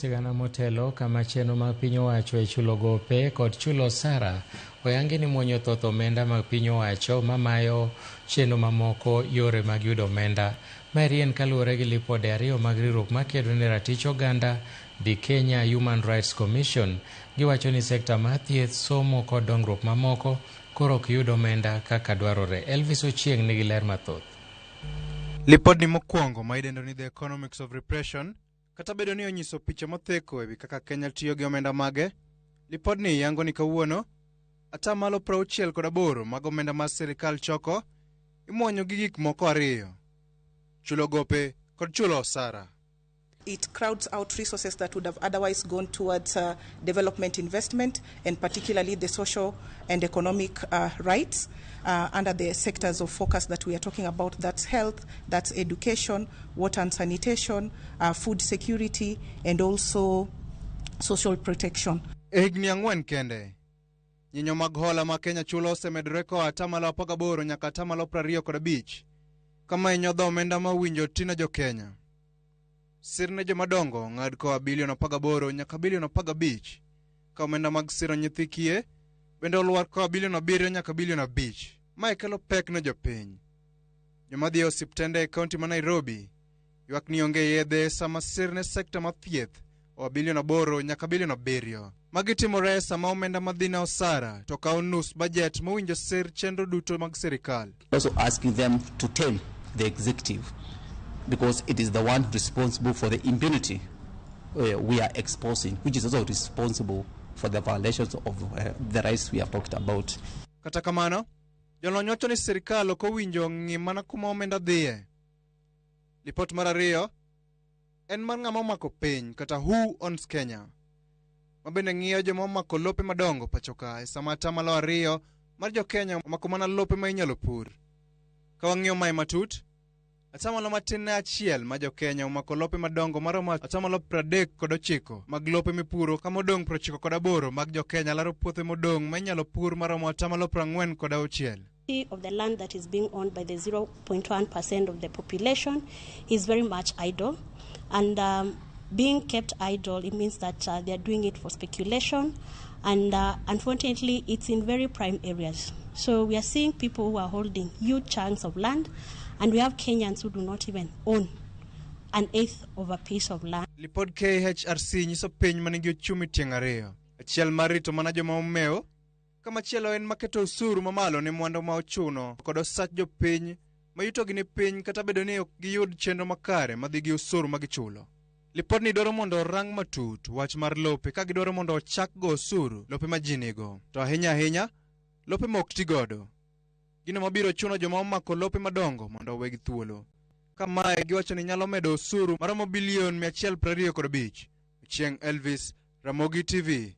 Sigana motelo kama chenro mag piny owacho e chulo gope kod chulo sara oyangi ni muonyo thoth omenda mag piny owacho mamayo chenro mamoko yore mag yudo omenda. Mari en kaluwore gi lipode ariyo mag riwruok makedo ne ratich oganda The Kenya Human Rights Commission. Giwacho ni sekta mar thieth, somo kod dongruok mamoko koro ok yud omenda kaka dwarore. Elvis Ochieng nigi ler mathoth. Lipod ni mokwongo ma idendo ni The Economics of Repression kata bedo ni onyiso picha motheko ewi kaka Kenya tiyo gi omenda mage. Lipod ni yango ni kawuono atamalo 68 mag omenda mar sirikal choko imuonyo gi gik moko ariyo: chulo gope kod chulo osara. It crowds out resources that would have otherwise gone towards development investment, and particularly the social and economic rights under the sectors of focus that we are talking about. That's health, that's education, water and sanitation, food security, and also social protection. Higni ang'wen kende, nyinyo mag hola ma Kenya chulo osemedore koa atamalo 18 nyaka atamalo 25 kama inyodho omenda ma winjo tina jokenya. Sirne jomadongo ng'ad koa bilion 18 nyaka bilion 15 ka omenda mag siro nyithi kiye bende olwar koa bilion 7 nyaka bilion 5. Mae kelo pek ne jopiny. Joma dhi e osiptende e kaunti ma Nairobi ywak ni onge yedhe sama sirne sekta ma thieth oa bilion 8 nyaka bilion 7. Magi timore sama omenda madhina osara to kawo nus budget mowinjo sir chenro duto mag sirikal. Also asking them to tell the executive, because it is the one responsible for the impunity we are exposing, which is also responsible for the violations of the rights we have talked about. Kata kamano, jolony wacho ni sirikal ok owinjo ng'i mana kuma omenda dhiye. Lipot mar ariyo en mar ng'ama omako piny kata Who Owns Kenya, ma bende ng'iyo joma omako lope madongo pachoka e sama atamalo 2 mar jokenya omako mana lope ma inyalo pur. Ka wang'iyo mae matut, atamalo matin ne 1 ma jokenya omako lope madongo maromo atamalo 39 mag lope mipuro ka modong 98 mag jokenya laro puothe modong ma inyalo pur maromo atamalo 46. Of the land that is being owned by the 0.1% of the population is very much idle, and being kept idle, it means that they are doing it for speculation, and unfortunately it's in very prime areas. So we are seeing people who are holding huge chunks of land, and we have Kenyans who do not even own 1/8 of a piece of land. LIPOD KHRC nyiso piny manigi ochumi tieng' ariyo. Achiel mar rito mana joma omeo, kama chielo en maketo usuru mamalo ne mwandu ma ochuno kod osach jopiny ma yutogi ni piny kata bedo ni ok giyud chenro makare madhi gi usuru ma gichulo. Lipod ni dwaro mondo orang matut wach mar lope ka gidwaro mondo ochak go usuru lope ma ji nigo, to ahinya lope ma ok ti godo. Gino mabiro chuno joma omako lope madongo mondo owegi thuolo. Kamae giwacho ni nyalo medo usuru maromo bilion 125. Chieng' Elvis, Ramogi TV.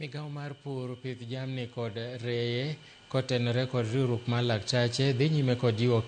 Migawo mar pur, pith jamni kod reye kotenore kod riwruok mar laktache dhi nyime kod jiwo